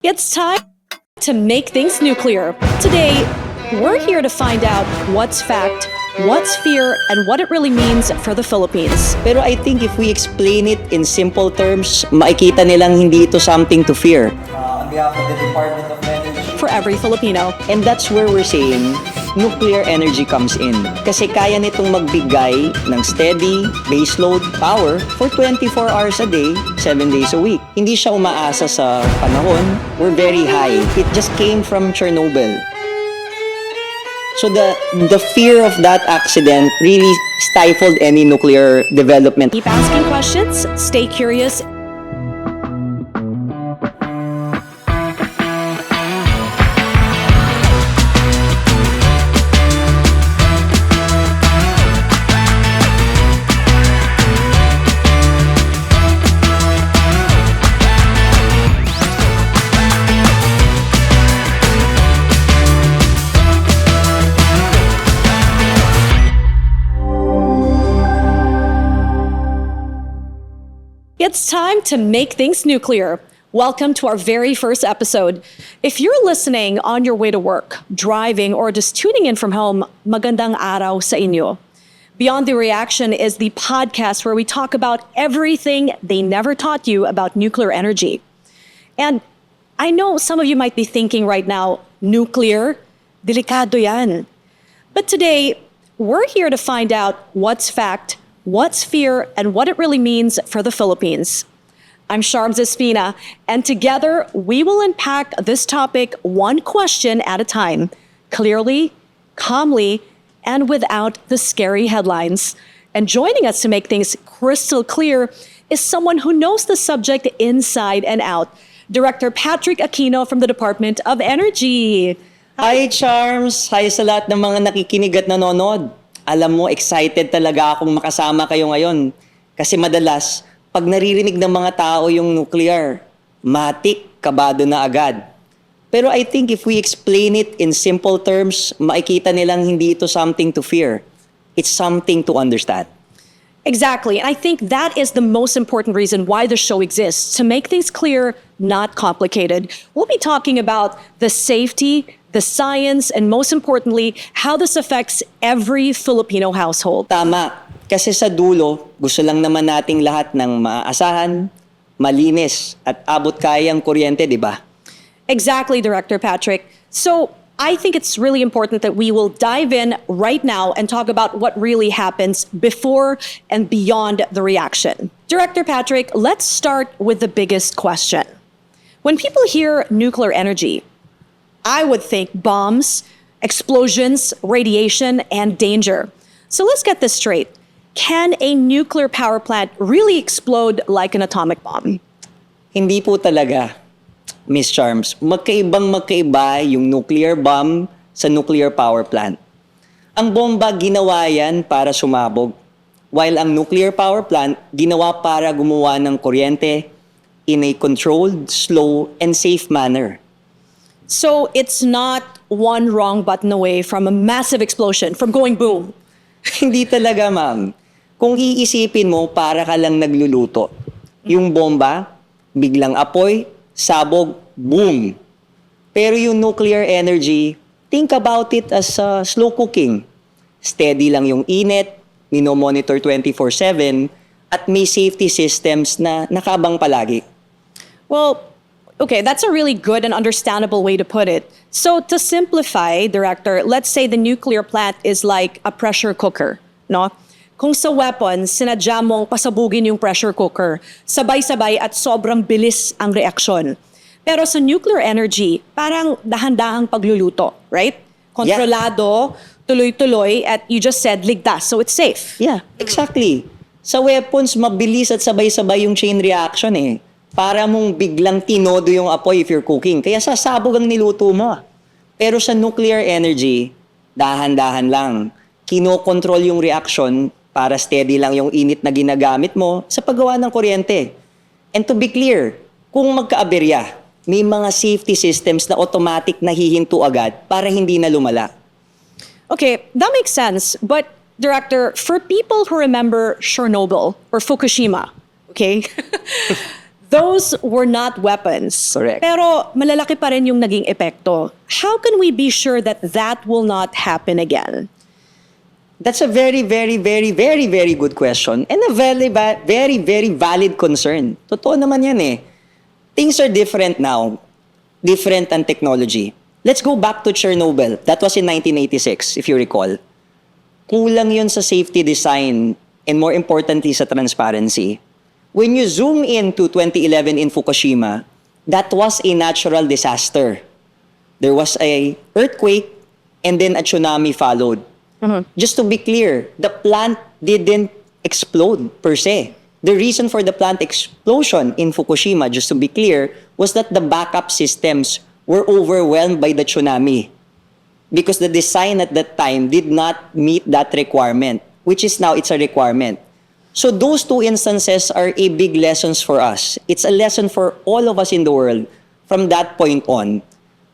It's time to make things nuclear. Today, we're here to find out what's fact, what's fear, and what it really means for the Philippines. Pero I think if we explain it in simple terms, makikita nilang hindi ito something to fear. On behalf of the Department of Energy. For every Filipino. And that's where we're saying nuclear energy comes in. Kasi kaya nitong magbigay ng steady baseload power for 24 hours a day, 7 days a week. Hindi siya umaasa sa panahon. We're very high. It just came from Chernobyl. So the fear of that accident really stifled any nuclear development. Keep asking questions, stay curious. It's time to make things nuclear. Welcome to our very first episode. If you're listening on your way to work, driving, or just tuning in from home, magandang araw sa inyo. Beyond the Reaction is the podcast where we talk about everything they never taught you about nuclear energy. And I know some of you might be thinking right now, nuclear, delikado yan. But today, we're here to find out what's fact, what's fear, and what it really means for the Philippines. I'm Espina, and together we will unpack this topic one question at a time, clearly, calmly, and without the scary headlines. And joining us to make things crystal clear is someone who knows the subject inside and out, Director Patrick Aquino from the Department of Energy. Hi, Charms! Hi sa lahat ng mga nakikinig at nanonood. Alam mo, excited talaga akong makasama kayo ngayon. Kasi madalas, pag naririnig ng mga tao yung nuclear, matik, kabado na agad. Pero I think if we explain it in simple terms, makikita nilang hindi ito something to fear. It's something to understand. Exactly. And I think that is the most important reason why the show exists, to make things clear, not complicated. We'll be talking about the safety, the science, and most importantly, how this affects every Filipino household. Tama. Kasi sa dulo, gusto lang naman nating lahat ng maaasahan, malinis, at abot kayang kuryente, di ba? Exactly, Director Patrick. So I think it's really important that we will dive in right now and talk about what really happens before and beyond the reaction. Director Patrick, let's start with the biggest question. When people hear nuclear energy, I would think bombs, explosions, radiation, and danger. So let's get this straight. Can a nuclear power plant really explode like an atomic bomb? Hindi po talaga, Miss Charms. Magkaibang-magkaiba yung nuclear bomb sa nuclear power plant. Ang bomba ginawa yan para sumabog, while ang nuclear power plant ginawa para gumawa ng kuryente in a controlled, slow, and safe manner. So it's not one wrong button away from a massive explosion, from going boom. Hindi talaga, ma'am. Kung iisipin mo, para ka lang nagluluto. Yung bomba, biglang apoy, sabog, boom. Pero yung nuclear energy, think about it as slow cooking. Steady lang yung init, minomonitor 24/7, at may safety systems na nakabang palagi. Well, okay, that's a really good and understandable way to put it. So to simplify, Director, let's say the nuclear plant is like a pressure cooker, no? Kung sa weapon, sinadya mong pasabugin yung pressure cooker, sabay-sabay at sobrang bilis ang reaksyon. Pero sa nuclear energy, parang dahan-dahang pagluluto, right? Kontrolado, tuloy-tuloy, at you just said ligtas, so it's safe. Yeah, exactly. Sa weapons, mabilis at sabay-sabay yung chain reaction eh. Para mong biglang tinodo yung apoy if you're cooking. Kaya sasabog ang niluto mo. Pero sa nuclear energy, dahan-dahan lang. Kinokontrol yung reaction para steady lang yung init na ginagamit mo sa paggawa ng kuryente. And to be clear, kung magkaaberya, may mga safety systems na automatic na hihinto agad para hindi na lumala. Okay, that makes sense. But, Director, for people who remember Chernobyl or Fukushima, okay? Those were not weapons. Correct. Pero malalaki pa rin yung naging epekto. How can we be sure that that will not happen again? That's a very, very, very, very, very good question and a very, very, very valid concern. Totoo naman yan eh. Things are different now. Different ang technology. Let's go back to Chernobyl. That was in 1986, if you recall. Kulang yun sa safety design and more importantly sa transparency. When you zoom into 2011 in Fukushima, that was a natural disaster. There was a earthquake and then a tsunami followed. Just to be clear, the plant didn't explode per se. The reason for the plant explosion in Fukushima, just to be clear, was that the backup systems were overwhelmed by the tsunami because the design at that time did not meet that requirement, which is now it's a requirement. So those two instances are a big lessons for us. It's a lesson for all of us in the world from that point on.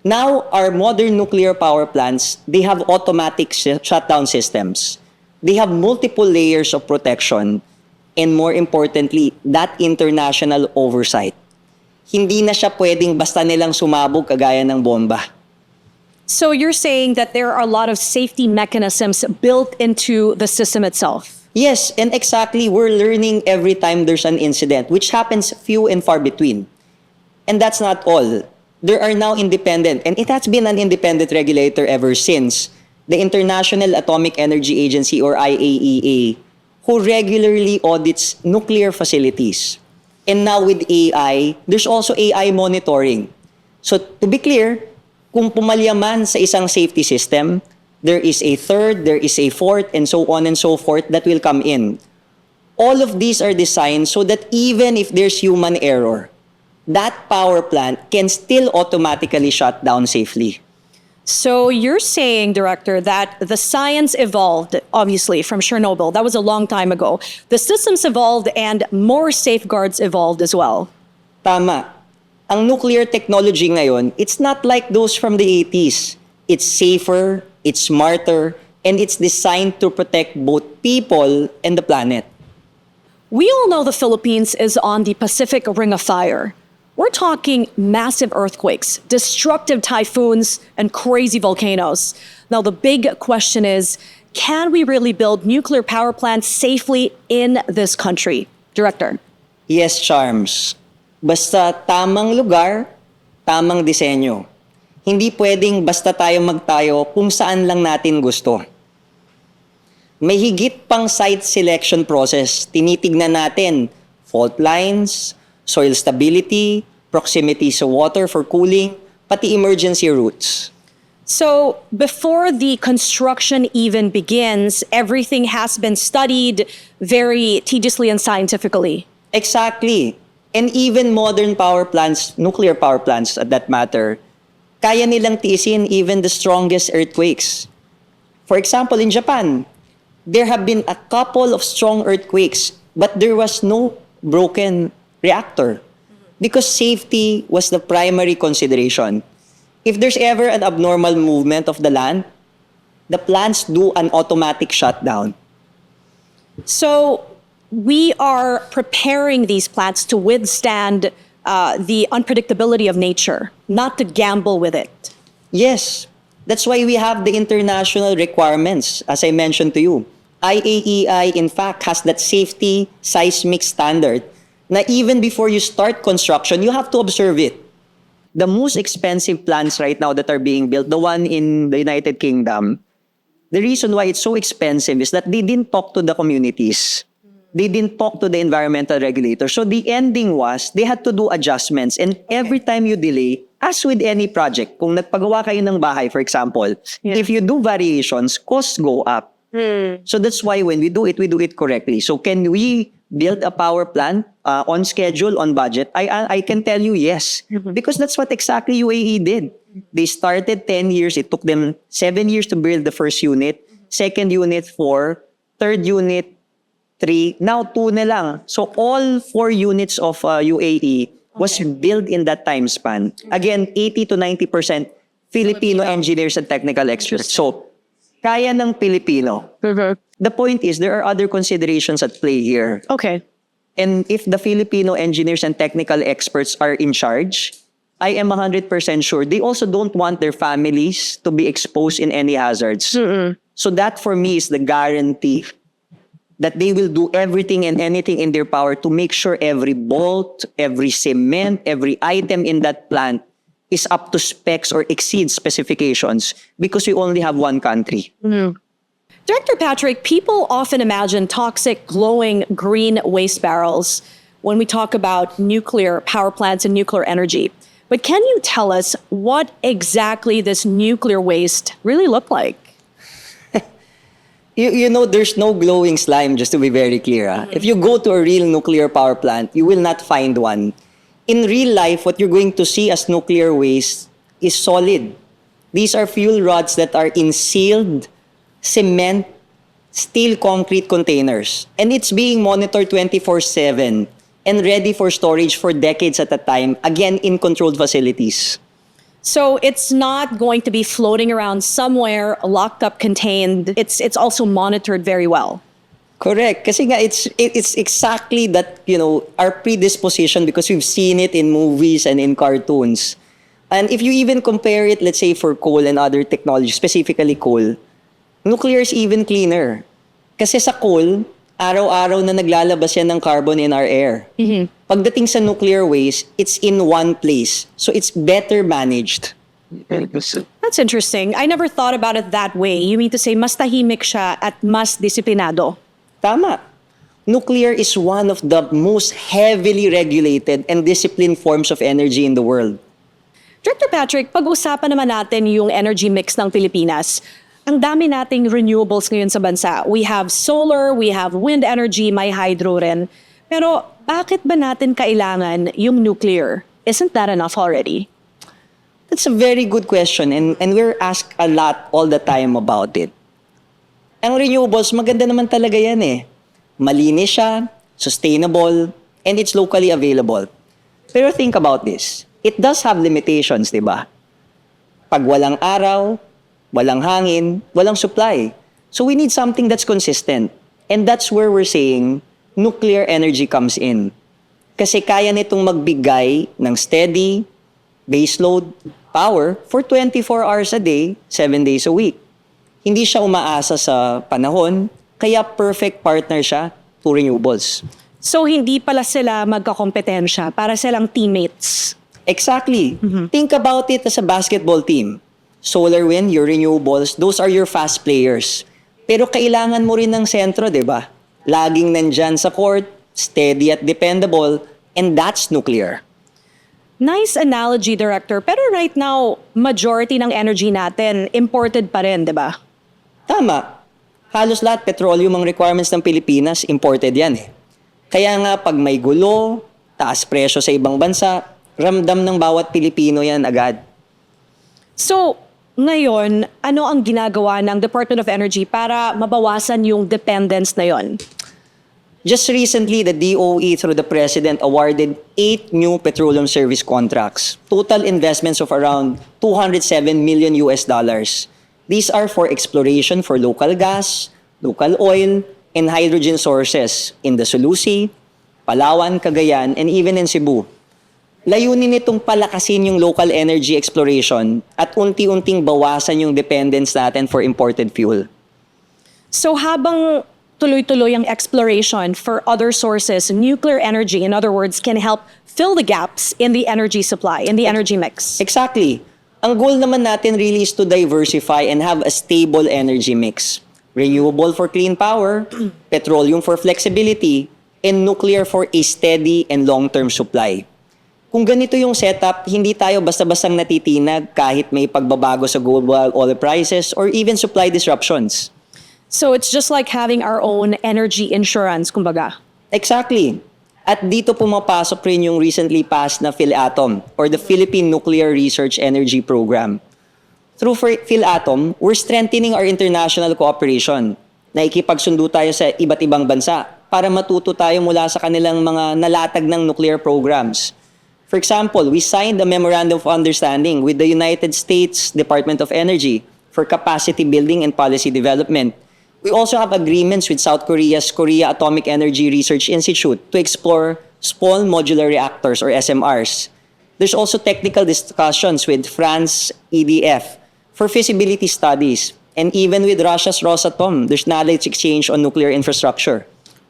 Now, our modern nuclear power plants, they have automatic shutdown systems. They have multiple layers of protection. And more importantly, that international oversight. Hindi na siya pwedeng basta nilang sumabog kagaya ng bomba. So you're saying that there are a lot of safety mechanisms built into the system itself? Yes, and exactly, we're learning every time there's an incident, which happens few and far between. And that's not all. There are now independent, and it has been an independent regulator ever since, the International Atomic Energy Agency or IAEA, who regularly audits nuclear facilities. And now with AI, there's also AI monitoring. So to be clear, kung pumalya man sa isang safety system, there is a third, there is a fourth, and so on and so forth that will come in. All of these are designed so that even if there's human error, that power plant can still automatically shut down safely. So you're saying, Director, that the science evolved, obviously, from Chernobyl. That was a long time ago. The systems evolved and more safeguards evolved as well. Tama. Ang nuclear technology ngayon, it's not like those from the 80s. It's safer, it's smarter, and it's designed to protect both people and the planet. We all know the Philippines is on the Pacific Ring of Fire. We're talking massive earthquakes, destructive typhoons, and crazy volcanoes. Now, the big question is, can we really build nuclear power plants safely in this country? Director. Yes, Charms. Basta tamang lugar, tamang disenyo. Hindi pwedeng basta tayo magtayo kung saan lang natin gusto. May higit pang site selection process. Tinitignan natin fault lines, soil stability, proximity sa water for cooling, pati emergency routes. So before the construction even begins, everything has been studied very tediously and scientifically. Exactly. And even modern power plants, nuclear power plants at that matter, kaya nilang tiisin even the strongest earthquakes. For example, in Japan, there have been a couple of strong earthquakes, but there was no broken reactor because safety was the primary consideration. If there's ever an abnormal movement of the land, the plants do an automatic shutdown. So we are preparing these plants to withstand the unpredictability of nature, not to gamble with it. Yes, that's why we have the international requirements, as I mentioned to you. IAEI, in fact, has that safety seismic standard na even before you start construction, you have to observe it. The most expensive plants right now that are being built, the one in the United Kingdom, the reason why it's so expensive is that they didn't talk to the communities. They didn't talk to the environmental regulators. So the ending was, they had to do adjustments. And every time you delay, as with any project, kung nagpagawa kayo ng bahay, for example, if you do variations, costs go up. So that's why when we do it correctly. So can we build a power plant on schedule, on budget? I can tell you yes. Because that's what exactly UAE did. They started 10 years. It took them 7 years to build the first unit. Second unit, 4. Third unit, 3. Now, 2 na lang. So all 4 units of UAE was built in that time span. Again, 80 to 90% Filipino engineers and technical experts. So, kaya ng Pilipino. The point is, there are other considerations at play here. Okay. And if the Filipino engineers and technical experts are in charge, I am 100% sure they also don't want their families to be exposed in any hazards. So that for me is the guarantee that they will do everything and anything in their power to make sure every bolt, every cement, every item in that plant is up to specs or exceeds specifications because we only have one country. Director Patrick, people often imagine toxic, glowing green waste barrels when we talk about nuclear power plants and nuclear energy. But can you tell us what exactly this nuclear waste really look like? You know, there's no glowing slime, just to be very clear. If you go to a real nuclear power plant, you will not find one. In real life, what you're going to see as nuclear waste is solid. These are fuel rods that are in sealed cement, steel concrete containers. And it's being monitored 24/7 and ready for storage for decades at a time, again, in controlled facilities. So it's not going to be floating around somewhere, locked up, contained. It's also monitored very well. Correct. Kasi nga, it's exactly that, you know, our predisposition because we've seen it in movies and in cartoons. And if you even compare it, let's say, for coal and other technologies, specifically coal, nuclear is even cleaner. Kasi sa coal, araw-araw na naglalabas yan ng carbon in our air. Pagdating sa nuclear waste, it's in one place. So it's better managed. That's interesting. I never thought about it that way. You mean to say mas tahimik siya at mas disiplinado? Tama. Nuclear is one of the most heavily regulated and disciplined forms of energy in the world. Director Patrick, pag-usapan naman natin yung energy mix ng Pilipinas. Ang dami nating renewables ngayon sa bansa. We have solar, we have wind energy, may hydro rin. Pero bakit ba natin kailangan yung nuclear? Isn't that enough already? That's a very good question and we're asked a lot all the time about it. Ang renewables, maganda naman talaga yan eh. Malinis siya, sustainable, and it's locally available. Pero think about this. It does have limitations, di ba? Pag walang araw, walang hangin, walang supply. So we need something that's consistent. And that's where we're saying nuclear energy comes in. Kasi kaya nitong magbigay ng steady, baseload power for 24 hours a day, 7 days a week. Hindi siya umaasa sa panahon, kaya perfect partner siya to renewables. So hindi pala sila magkakompetensya, para silang teammates. Exactly. Think about it as a basketball team. Solar, wind, your renewables, those are your fast players. Pero kailangan mo rin ng sentro, di ba? Laging nandyan sa court, steady at dependable, and that's nuclear. Nice analogy, Director. Pero right now, majority ng energy natin imported pa rin, di ba? Tama. Halos lahat petroleum ang requirements ng Pilipinas, imported yan eh. Kaya nga pag may gulo, taas presyo sa ibang bansa, ramdam ng bawat Pilipino yan agad. So, ngayon, ano ang ginagawa ng Department of Energy para mabawasan yung dependence na yon? Just recently, the DOE through the President awarded 8 new petroleum service contracts. Total investments of around $207 million. These are for exploration for local gas, local oil, and hydrogen sources in the Sulusi, Palawan, Cagayan, and even in Cebu. Layunin nitong palakasin yung local energy exploration at unti-unting bawasan yung dependence natin for imported fuel. So habang tuloy-tuloy ang exploration for other sources, nuclear energy, in other words, can help fill the gaps in the energy supply, in the energy mix. Exactly. Ang goal naman natin really is to diversify and have a stable energy mix. Renewable for clean power, petroleum for flexibility, and nuclear for a steady and long-term supply. Kung ganito yung setup, hindi tayo basta-bastang natitinag kahit may pagbabago sa global oil prices or even supply disruptions. So it's just like having our own energy insurance, kumbaga. Exactly. At dito pumapasok rin yung recently passed na PhilAtom or the Philippine Nuclear Research Energy Program. Through PhilAtom, we're strengthening our international cooperation. Naikipagsundo tayo sa iba't ibang bansa para matuto tayo mula sa kanilang mga nalatag ng nuclear programs. For example, we signed a Memorandum of Understanding with the United States Department of Energy for capacity building and policy development. We also have agreements with South Korea's Korea Atomic Energy Research Institute to explore small modular reactors or SMRs. There's also technical discussions with France EDF for feasibility studies. And even with Russia's Rosatom, there's knowledge exchange on nuclear infrastructure.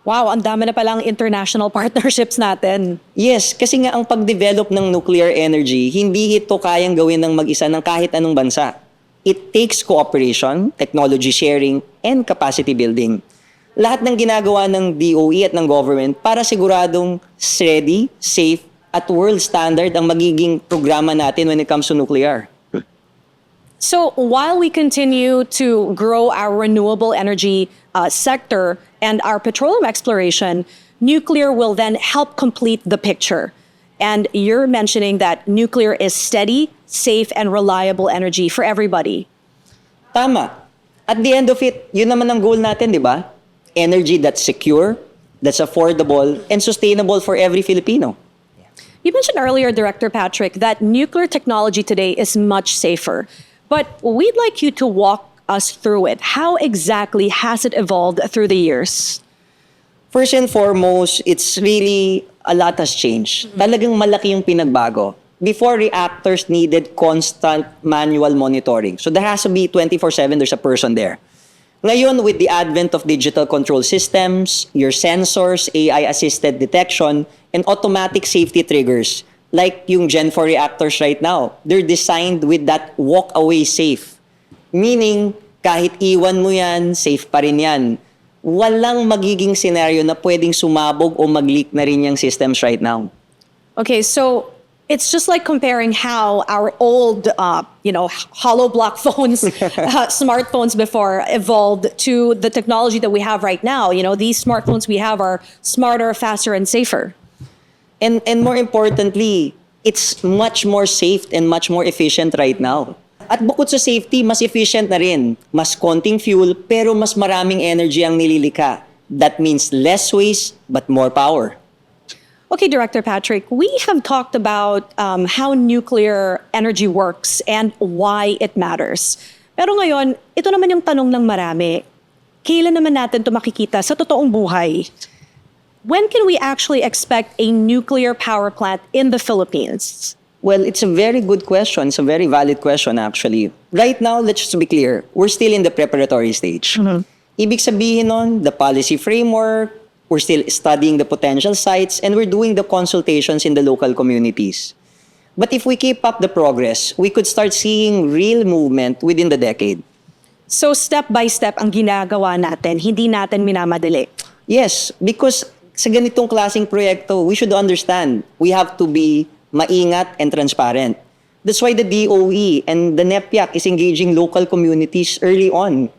Wow, ang dami na palang international partnerships natin. Yes, kasi nga ang pag-develop ng nuclear energy, hindi ito kayang gawin ng mag-isa ng kahit anong bansa. It takes cooperation, technology sharing, and capacity building. Lahat ng ginagawa ng DOE at ng government para siguradong steady, safe, at world standard ang magiging programa natin when it comes to nuclear. So while we continue to grow our renewable energy sector and our petroleum exploration, nuclear will then help complete the picture. And you're mentioning that nuclear is steady, safe, and reliable energy for everybody. Tama. At the end of it, yun naman ang goal natin, di ba? Energy that's secure, that's affordable, and sustainable for every Filipino. You mentioned earlier, Director Patrick, that nuclear technology today is much safer. But we'd like you to walk us through it. How exactly has it evolved through the years? First and foremost, it's really a lot has changed. Talagang malaki yung pinagbago. Before, reactors needed constant manual monitoring. So there has to be 24/7, there's a person there. Ngayon, with the advent of digital control systems, your sensors, AI-assisted detection, and automatic safety triggers, like yung Gen 4 reactors right now, they're designed with that walk-away safe. Meaning, kahit iwan mo yan, safe pa rin yan. Walang magiging scenario na pwedeng sumabog o mag-leak na rin yung systems right now. Okay, so it's just like comparing how our old, hollow block phones, smartphones before evolved to the technology that we have right now. You know, these smartphones we have are smarter, faster, and safer. And more importantly, it's much more safe and much more efficient right now. At bukod sa safety, mas efficient na rin. Mas konting fuel, pero mas maraming energy ang nililika. That means less waste, but more power. Okay, Director Patrick, we have talked about how nuclear energy works and why it matters. Pero ngayon, ito naman yung tanong ng marami. Kailan naman natin ito makikita sa totoong buhay? When can we actually expect a nuclear power plant in the Philippines? Well, it's a very good question. It's a very valid question, actually. Right now, let's just be clear, we're still in the preparatory stage. Ibig sabihin nun, the policy framework, we're still studying the potential sites, and we're doing the consultations in the local communities. But if we keep up the progress, we could start seeing real movement within the decade. So step by step ang ginagawa natin, hindi natin minamadali. Yes, because sa ganitong klaseng proyekto, we should understand we have to be maingat and transparent. That's why the DOE and the NEPIAC is engaging local communities early on.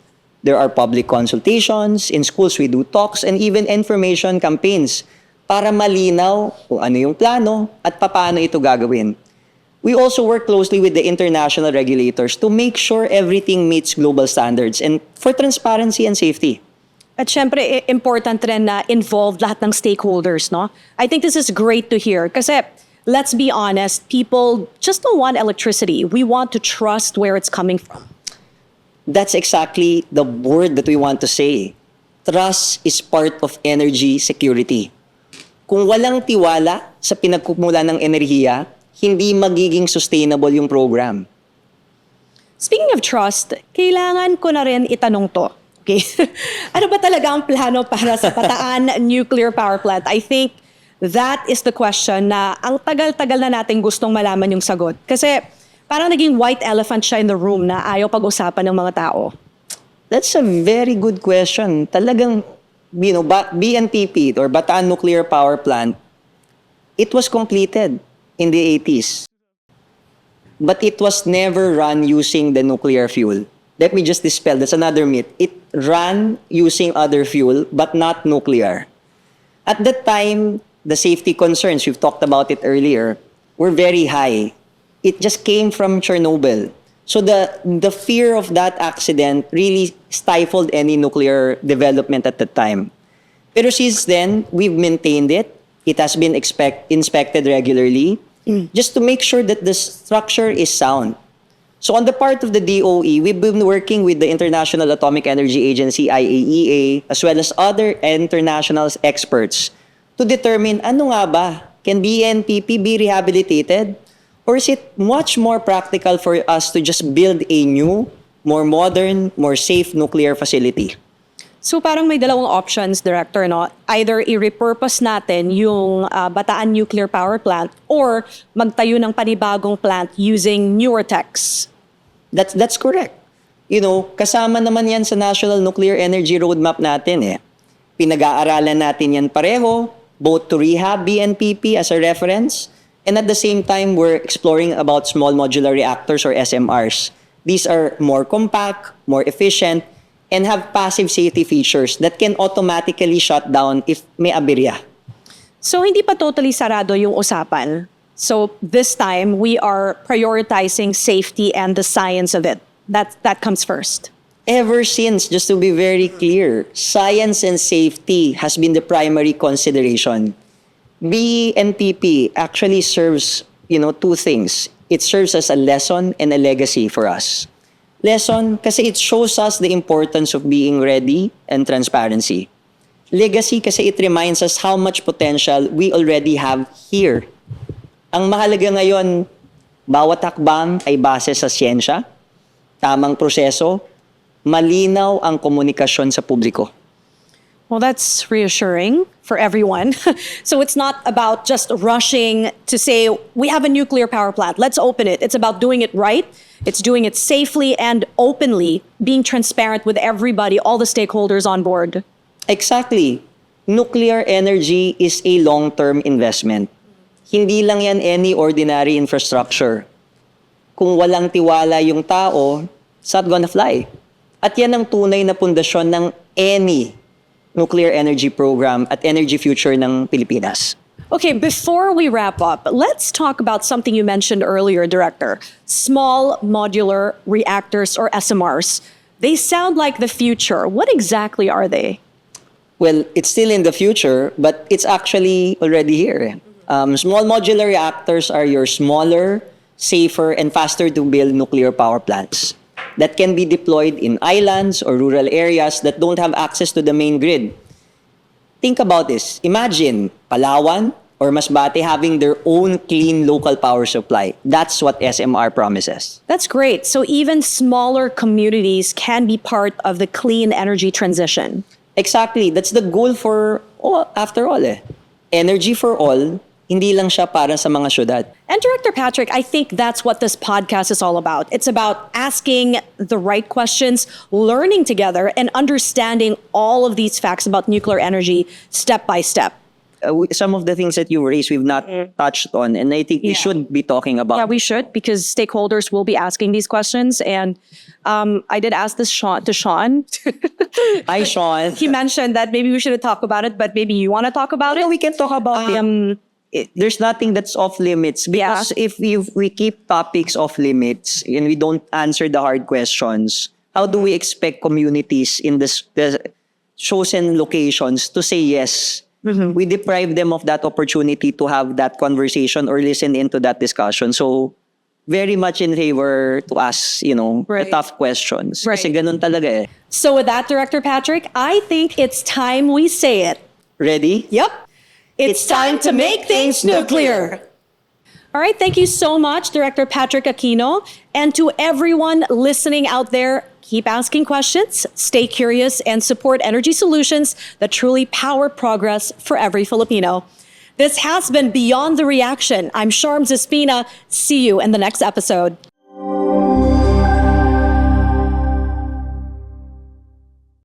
There are public consultations, in schools we do talks, and even information campaigns para malinaw kung ano yung plano at paano ito gagawin. We also work closely with the international regulators to make sure everything meets global standards and for transparency and safety. At syempre, important rin na involved lahat ng stakeholders, no? I think this is great to hear kasi let's be honest, people just don't want electricity. We want to trust where it's coming from. That's exactly the word that we want to say. Trust is part of energy security. Kung walang tiwala sa pinagkukumulan ng enerhiya, hindi magiging sustainable yung program. Speaking of trust, kailangan ko na rin itanong to. Okay? Ano ba talaga ang plano para sa Bataan Nuclear Power Plant? I think that is the question na ang tagal-tagal na natin gustong malaman yung sagot. Kasi parang naging white elephant siya in the room na ayaw pag-usapan ng mga tao. That's a very good question. Talagang, BNPP or Bataan Nuclear Power Plant, it was completed in the 80s. But it was never run using the nuclear fuel. Let me just dispel, that's another myth. It ran using other fuel, but not nuclear. At that time, the safety concerns, we've talked about it earlier, were very high. It just came from Chernobyl. So the fear of that accident really stifled any nuclear development at the time. Pero since then, we've maintained it. It has been inspected regularly just to make sure that the structure is sound. So on the part of the DOE, we've been working with the International Atomic Energy Agency, IAEA, as well as other international experts to determine ano nga ba, can BNPP be rehabilitated? Or is it much more practical for us to just build a new, more modern, more safe nuclear facility? So parang may dalawang options, Director, no? Either i-repurpose natin yung Bataan Nuclear Power Plant or magtayo ng panibagong plant using newer techs. That's correct. You know, kasama naman yan sa National Nuclear Energy Roadmap natin eh. Pinag-aaralan natin yan pareho, both to rehab BNPP as a reference, and at the same time, we're exploring about small modular reactors or SMRs. These are more compact, more efficient, and have passive safety features that can automatically shut down if may aberya. So hindi pa totally sarado yung usapan. So this time, we are prioritizing safety and the science of it. That comes first. Ever since, just to be very clear, science and safety has been the primary consideration. BNPP actually serves, two things. It serves as a lesson and a legacy for us. Lesson, kasi it shows us the importance of being ready and transparency. Legacy, kasi it reminds us how much potential we already have here. Ang mahalaga ngayon, bawat hakbang ay base sa siyensya, tamang proseso, malinaw ang komunikasyon sa publiko. Well, that's reassuring for everyone. So it's not about just rushing to say, we have a nuclear power plant, let's open it. It's about doing it right. It's doing it safely and openly, being transparent with everybody, all the stakeholders on board. Exactly. Nuclear energy is a long-term investment. Hindi lang yan any ordinary infrastructure. Kung walang tiwala yung tao, it's not gonna fly. At yan ang tunay na pundasyon ng any nuclear energy program at energy future ng Pilipinas. Okay, before we wrap up, let's talk about something you mentioned earlier, Director. Small modular reactors or SMRs. They sound like the future. What exactly are they? Well, it's still in the future, but it's actually already here. Small modular reactors are your smaller, safer, and faster to build nuclear power plants that can be deployed in islands or rural areas that don't have access to the main grid. Think about this. Imagine Palawan or Masbate having their own clean local power supply. That's what SMR promises. That's great. So even smaller communities can be part of the clean energy transition. Exactly. That's the goal for, after all eh. Energy for all, hindi lang siya para sa mga syudad. And Director Patrick, I think that's what this podcast is all about. It's about asking the right questions, learning together, and understanding all of these facts about nuclear energy step by step. Some of the things that you raised, we've not touched on, and I think we should be talking about. Yeah, we should, because stakeholders will be asking these questions. And I did ask this to Sean. Hi, Sean. He mentioned that maybe we shouldn't talk about it, but maybe you want to talk about it? We can talk about it. There's nothing that's off limits because if we keep topics off limits and we don't answer the hard questions, how do we expect communities in the chosen locations to say yes? Mm-hmm. We deprive them of that opportunity to have that conversation or listen into that discussion. So very much in favor to ask, the tough questions. Right. Kasi ganun talaga eh. So with that, Director Patrick, I think it's time we say it. Ready? Yep. It's time to make things nuclear. All right, thank you so much, Director Patrick Aquino. And to everyone listening out there, keep asking questions, stay curious, and support energy solutions that truly power progress for every Filipino. This has been Beyond the Reaction. I'm Sharms Espina. See you in the next episode.